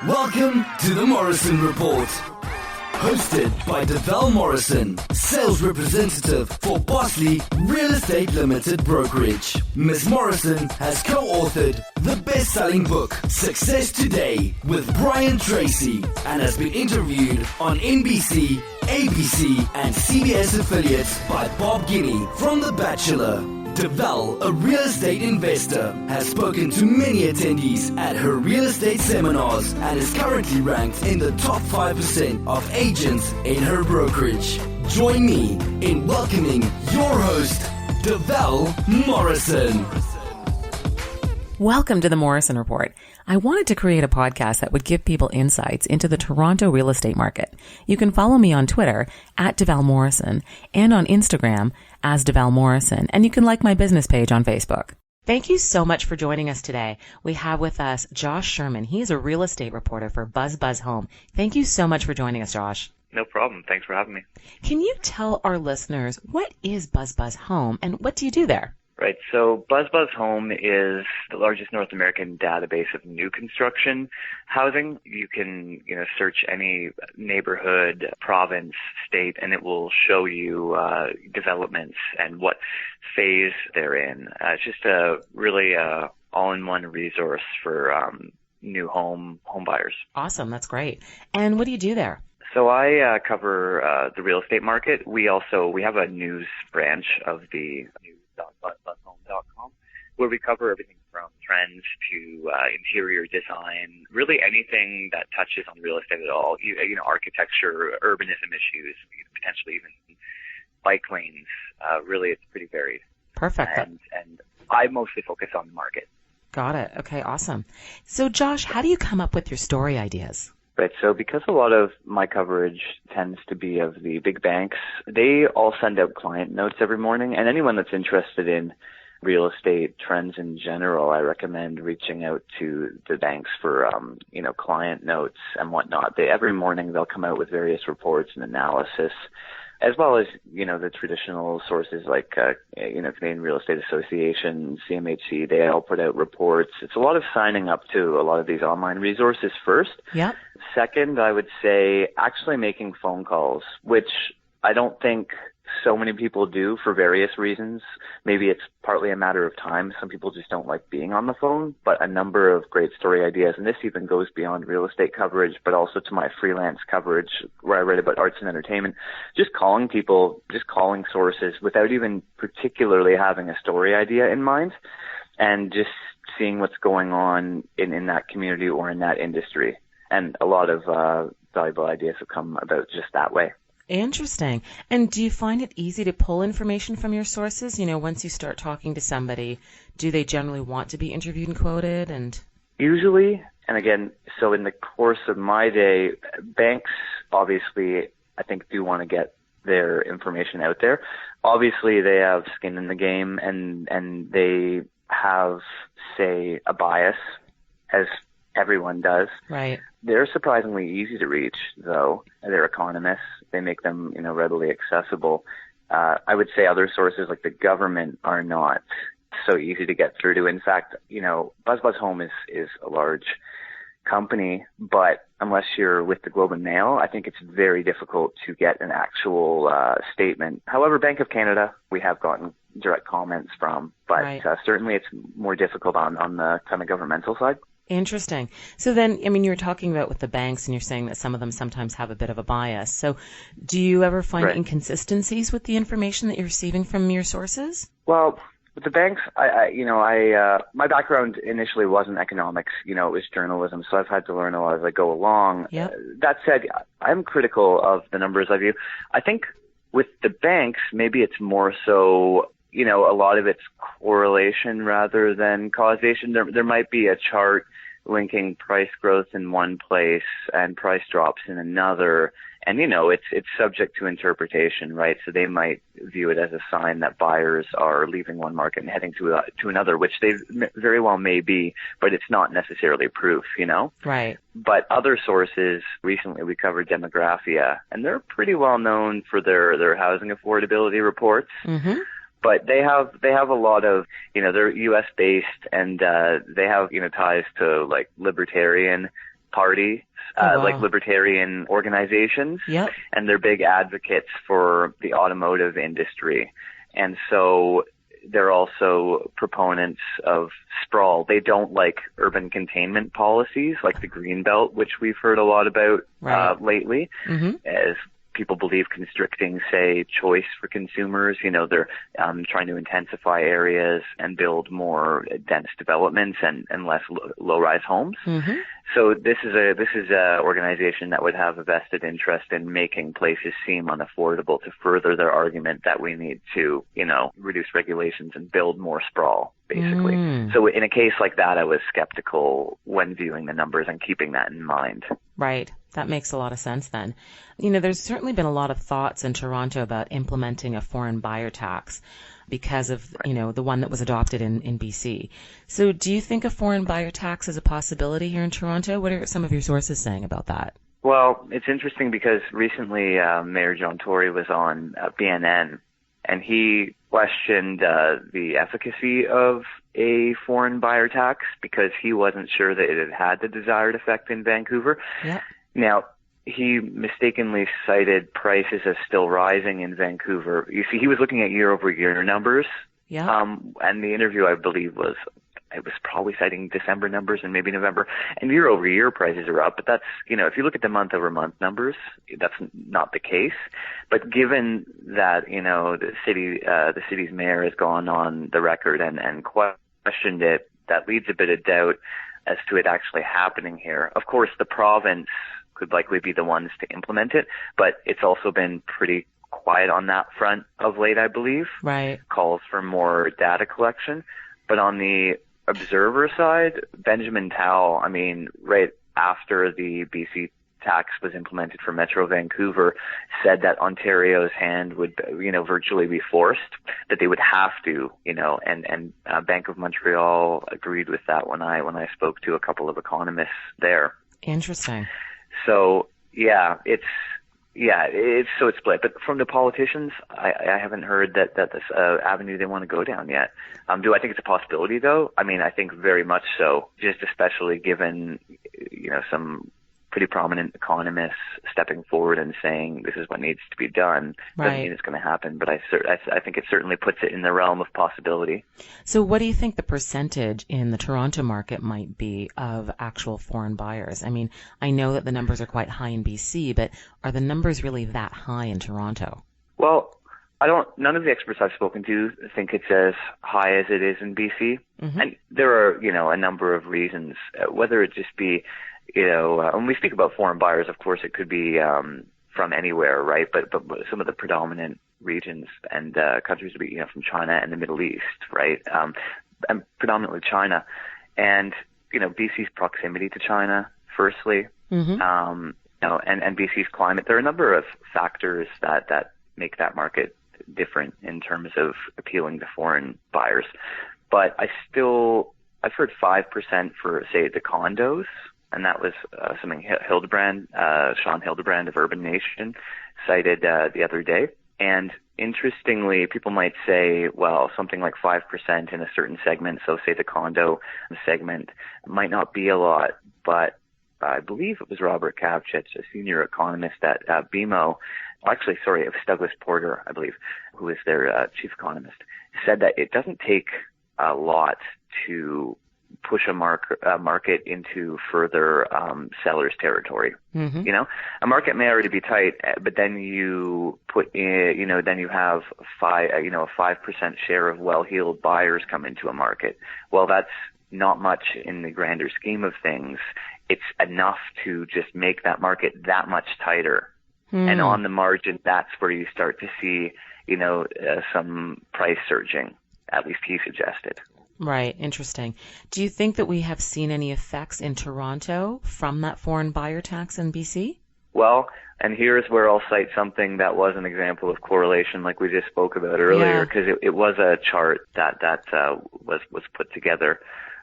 Welcome to the Morrison Report. Hosted by Deval Morrison, sales representative for Bosley Real Estate Limited Brokerage. Ms. Morrison has co-authored the best-selling book, Success Today, with Brian Tracy, and has been interviewed on NBC, ABC, and CBS affiliates by Bob Guinea from The Bachelor. Deval, a real estate investor, has spoken to many attendees at her real estate seminars and is currently ranked in the top 5% of agents in her brokerage. Join me in welcoming your host, Deval Morrison. Welcome to the Morrison Report. I wanted to create a podcast that would give people insights into the Toronto real estate market. You can follow me on Twitter at Deval Morrison and on Instagram as Deval Morrison, and you can like my business page on Facebook. Thank you so much for joining us today. We have with us Josh Sherman. He's a real estate reporter for BuzzBuzzHome. Thank you so much for joining us, Josh. No problem. Thanks for having me. Can you tell our listeners what is BuzzBuzzHome and what do you do there? Right. So BuzzBuzzHome is the largest North American database of new construction housing. You can, search any neighborhood, province, state, and it will show you developments and what phase they're in. It's just a really all-in-one resource for new home buyers. Awesome. That's great. And what do you do there? So I cover the real estate market. We have a news branch of the news.buzzbuzzhome.com where we cover everything from trends to interior design, really anything that touches on real estate at all. Architecture, urbanism issues, potentially even bike lanes. Really, it's pretty varied. Perfect. And I mostly focus on the market. Got it. Okay, awesome. So, Josh, how do you come up with your story ideas? Right. So because a lot of my coverage tends to be of the big banks, they all send out client notes every morning. And anyone that's interested in real estate trends in general, I recommend reaching out to the banks for, client notes and whatnot. Every morning they'll come out with various reports and analysis, as well as, the traditional sources like, Canadian Real Estate Association, CMHC, they all put out reports. It's a lot of signing up to a lot of these online resources first. Yep. Second, I would say actually making phone calls, which I don't think so many people do for various reasons. Maybe it's partly a matter of time. Some people just don't like being on the phone, but a number of great story ideas. And this even goes beyond real estate coverage, but also to my freelance coverage where I write about arts and entertainment. Just calling people, just calling sources without even particularly having a story idea in mind and just seeing what's going on in that community or in that industry. And a lot of valuable ideas have come about just that way. Interesting. And do you find it easy to pull information from your sources? Once you start talking to somebody, do they generally want to be interviewed and quoted? And usually, and again, so in the course of my day, banks obviously, I think, do want to get their information out there. Obviously, they have skin in the game and they have, say, a bias, as everyone does. Right. They're surprisingly easy to reach, though. They're economists. They make them, readily accessible. I would say other sources like the government are not so easy to get through to. In fact, BuzzBuzzHome is a large company, but unless you're with the Globe and Mail, I think it's very difficult to get an actual statement. However, Bank of Canada, we have gotten direct comments from, but right. Certainly it's more difficult on the kind of governmental side. Interesting. So then, you were talking about with the banks and you're saying that some of them sometimes have a bit of a bias. So do you ever find right. inconsistencies with the information that you're receiving from your sources? Well, with the banks, my background initially wasn't economics, it was journalism. So I've had to learn a lot as I go along. Yep. That said, I'm critical of the numbers I view. I think with the banks, maybe it's more so, a lot of it's correlation rather than causation. There might be a chart linking price growth in one place and price drops in another. And, it's subject to interpretation, right? So they might view it as a sign that buyers are leaving one market and heading to another, which they very well may be, but it's not necessarily proof, Right. But other sources, recently we covered Demographia, and they're pretty well known for their housing affordability reports. Mm-hmm. But they have a lot of, they're U.S. based and they have, ties to like libertarian parties, wow. like libertarian organizations, Yep. and they're big advocates for the automotive industry. And so they're also proponents of sprawl. They don't like urban containment policies like the Greenbelt, which we've heard a lot about lately, as people believe constricting, say, choice for consumers. You know, they're trying to intensify areas and build more dense developments and less low-rise homes. So this is a organization that would have a vested interest in making places seem unaffordable to further their argument that we need to, you know, reduce regulations and build more sprawl, basically. So in a case like that, I was skeptical when viewing the numbers and keeping that in mind. Right. That makes a lot of sense then. You know, there's certainly been a lot of thoughts in Toronto about implementing a foreign buyer tax because of, you know, the one that was adopted in BC. So do you think a foreign buyer tax is a possibility here in Toronto? What are some of your sources saying about that? Well, it's interesting because recently Mayor John Tory was on BNN, and he questioned the efficacy of a foreign buyer tax because he wasn't sure that it had the desired effect in Vancouver. Yeah. Now, he mistakenly cited prices as still rising in Vancouver. You see, he was looking at year-over-year numbers. Yeah. And the interview, I believe, was probably citing December numbers and maybe November. And year-over-year prices are up, but that's, you know, if you look at the month-over-month numbers, that's not the case. But given that, you know, the city's mayor has gone on the record and questioned it, that leads a bit of doubt as to it actually happening here. Of course, the province could likely be the ones to implement it, but it's also been pretty quiet on that front of late, I believe. Right. Calls for more data collection. But on the observer side, Benjamin Tao, I mean, right after the BC tax was implemented for Metro Vancouver, said that Ontario's hand would, you know, virtually be forced, that they would have to, you know, and Bank of Montreal agreed with that when I spoke to a couple of economists there. Interesting. So it's split. But from the politicians, I haven't heard that this avenue they want to go down yet. Do I think it's a possibility though? I mean, I think very much so, just especially given, you know, some pretty prominent economists stepping forward and saying this is what needs to be done. Doesn't mean it's going to happen, but I think it certainly puts it in the realm of possibility. So what do you think the percentage in the Toronto market might be of actual foreign buyers? I mean, I know that the numbers are quite high in BC, but are the numbers really that high in Toronto? Well, none of the experts I've spoken to think it's as high as it is in BC. And there are, you know, a number of reasons, whether it just be, you know, when we speak about foreign buyers, of course, it could be from anywhere, right? But some of the predominant regions and countries would be, you know, from China and the Middle East, right? And predominantly China. And, you know, BC's proximity to China, firstly, you know, and BC's climate. There are a number of factors that make that market different in terms of appealing to foreign buyers. But I've heard 5% for, say, the condos. And that was something Sean Hildebrand of Urban Nation cited the other day. And interestingly, people might say, well, something like 5% in a certain segment, so say the condo segment, might not be a lot. But I believe it was Robert Kavchich, a senior economist at BMO. Actually, sorry, it was Douglas Porter, I believe, who is their chief economist, said that it doesn't take a lot to push a market into further seller's territory. You know, a market may already be tight, but then you put in, you know, then you have a 5% share of well-heeled buyers come into a market. Well, that's not much in the grander scheme of things. It's enough to just make that market that much tighter. And on the margin, that's where you start to see, you know, some price surging. At least he suggested. Right. Interesting. Do you think that we have seen any effects in Toronto from that foreign buyer tax in BC? Well, and here's where I'll cite something that was an example of correlation like we just spoke about earlier, because it was a chart that was put together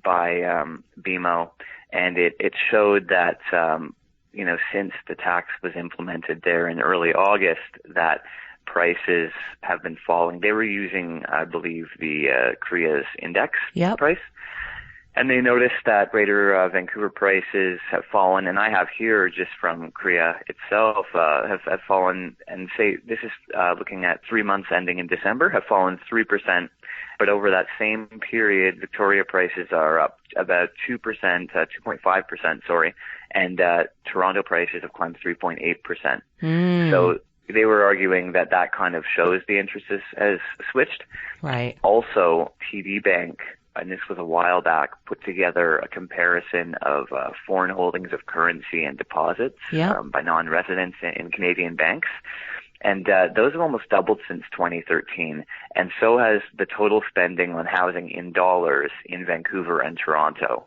by BMO, and it showed that, you know, since the tax was implemented there in early August, that prices have been falling. They were using, I believe, the Korea's index price. And they noticed that greater Vancouver prices have fallen, and I have here just from Korea itself, have fallen, and say this is looking at 3 months ending in December, have fallen 3%. But over that same period, Victoria prices are up about 2%, 2.5%, sorry, and Toronto prices have climbed 3.8%. So they were arguing that that kind of shows the interest has switched. Right. Also, TD Bank, and this was a while back, put together a comparison of foreign holdings of currency and deposits by non-residents in Canadian banks. And those have almost doubled since 2013. And so has the total spending on housing in dollars in Vancouver and Toronto.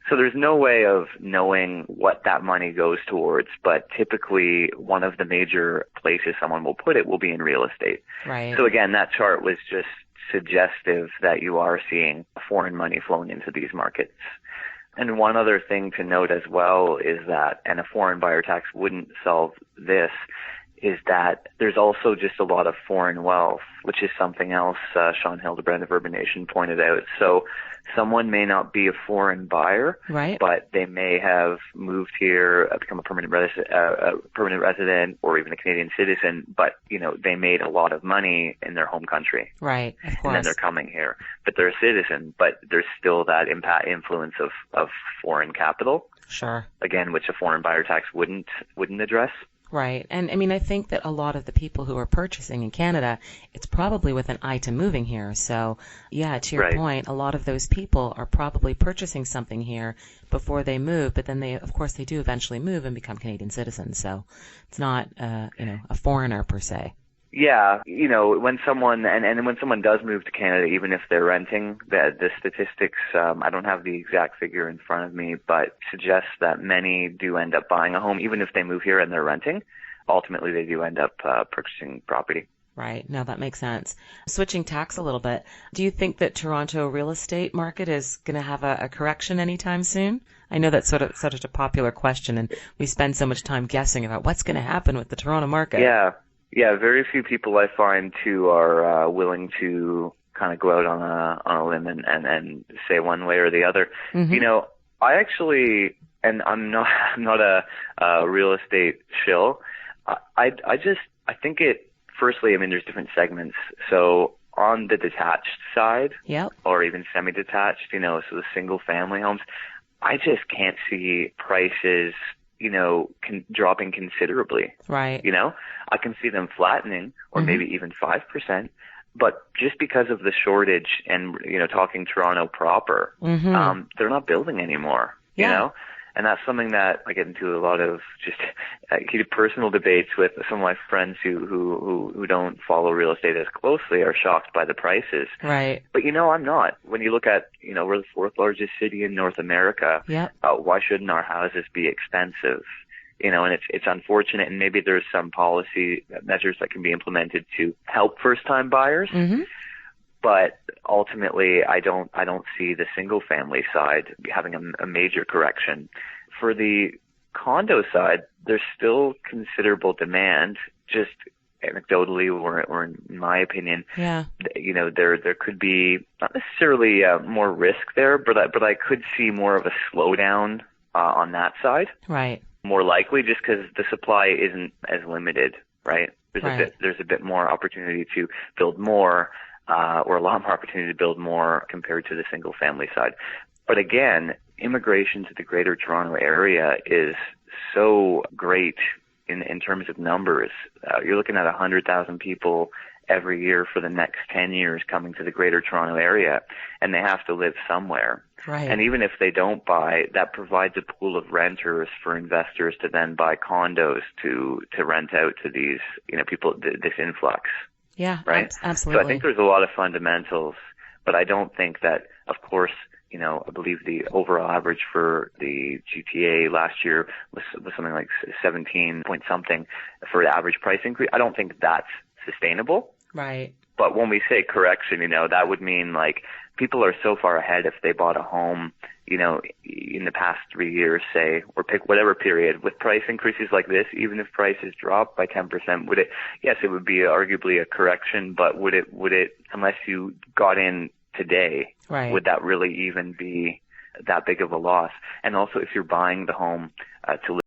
So there's no way of knowing what that money goes towards, but typically one of the major places someone will put it will be in real estate. Right. So again, that chart was just suggestive that you are seeing foreign money flowing into these markets. And one other thing to note as well is that, and a foreign buyer tax wouldn't solve this, is that there's also just a lot of foreign wealth, which is something else Sean Hildebrand of Urban Nation pointed out. So someone may not be a foreign buyer, right, but they may have moved here, become a permanent resident, or even a Canadian citizen, but, you know, they made a lot of money in their home country. Right, of course. And then they're coming here. But they're a citizen, but there's still that influence of foreign capital. Sure. Again, which a foreign buyer tax wouldn't address. Right. And I mean, I think that a lot of the people who are purchasing in Canada, it's probably with an eye to moving here. So, yeah, to your point, a lot of those people are probably purchasing something here before they move, but then of course, they do eventually move and become Canadian citizens. So it's not, a foreigner per se. Yeah, when someone and when someone does move to Canada, even if they're renting, the statistics, I don't have the exact figure in front of me, but suggests that many do end up buying a home, even if they move here and they're renting. Ultimately, they do end up purchasing property. Right. No, that makes sense. Switching tacks a little bit, do you think that Toronto real estate market is going to have a correction anytime soon? I know that's sort of such a popular question, and we spend so much time guessing about what's going to happen with the Toronto market. Yeah, very few people I find too are willing to kind of go out on a limb and say one way or the other. Mm-hmm. I actually, and I'm not a real estate shill. I think firstly, I mean, there's different segments. So on the detached side, or even semi-detached, so the single family homes, I just can't see prices dropping considerably. Right. I can see them flattening or maybe even 5%, but just because of the shortage and, talking Toronto proper, they're not building anymore, you know? And that's something that I get into a lot of just heated personal debates with some of my friends who don't follow real estate as closely, are shocked by the prices. Right. But I'm not. When you look at, we're the fourth largest city in North America. Why shouldn't our houses be expensive? And it's unfortunate, and maybe there's some policy measures that can be implemented to help first-time buyers. Mm-hmm. But ultimately, I don't see the single-family side having a major correction. For the condo side, there's still considerable demand. Just anecdotally, or in my opinion, there could be not necessarily more risk there, but I could see more of a slowdown on that side. Right. More likely, just because the supply isn't as limited. Right. There's a bit more opportunity to build more. Or a lot more opportunity to build more compared to the single-family side. But again, immigration to the Greater Toronto Area is so great in terms of numbers. You're looking at 100,000 people every year for the next 10 years coming to the Greater Toronto Area, and they have to live somewhere. Right. And even if they don't buy, that provides a pool of renters for investors to then buy condos to rent out to these people, this influx. Yeah, right. Absolutely. So I think there's a lot of fundamentals, but I don't think that, of course, I believe the overall average for the GTA last year was something like 17 point something for the average price increase. I don't think that's sustainable. Right. But when we say correction, that would mean like people are so far ahead if they bought a home, in the past 3 years, say, or pick whatever period with price increases like this, even if prices drop by 10%, yes, it would be arguably a correction, but would it, unless you got in today, right, would that really even be that big of a loss. And also, if you're buying the home to live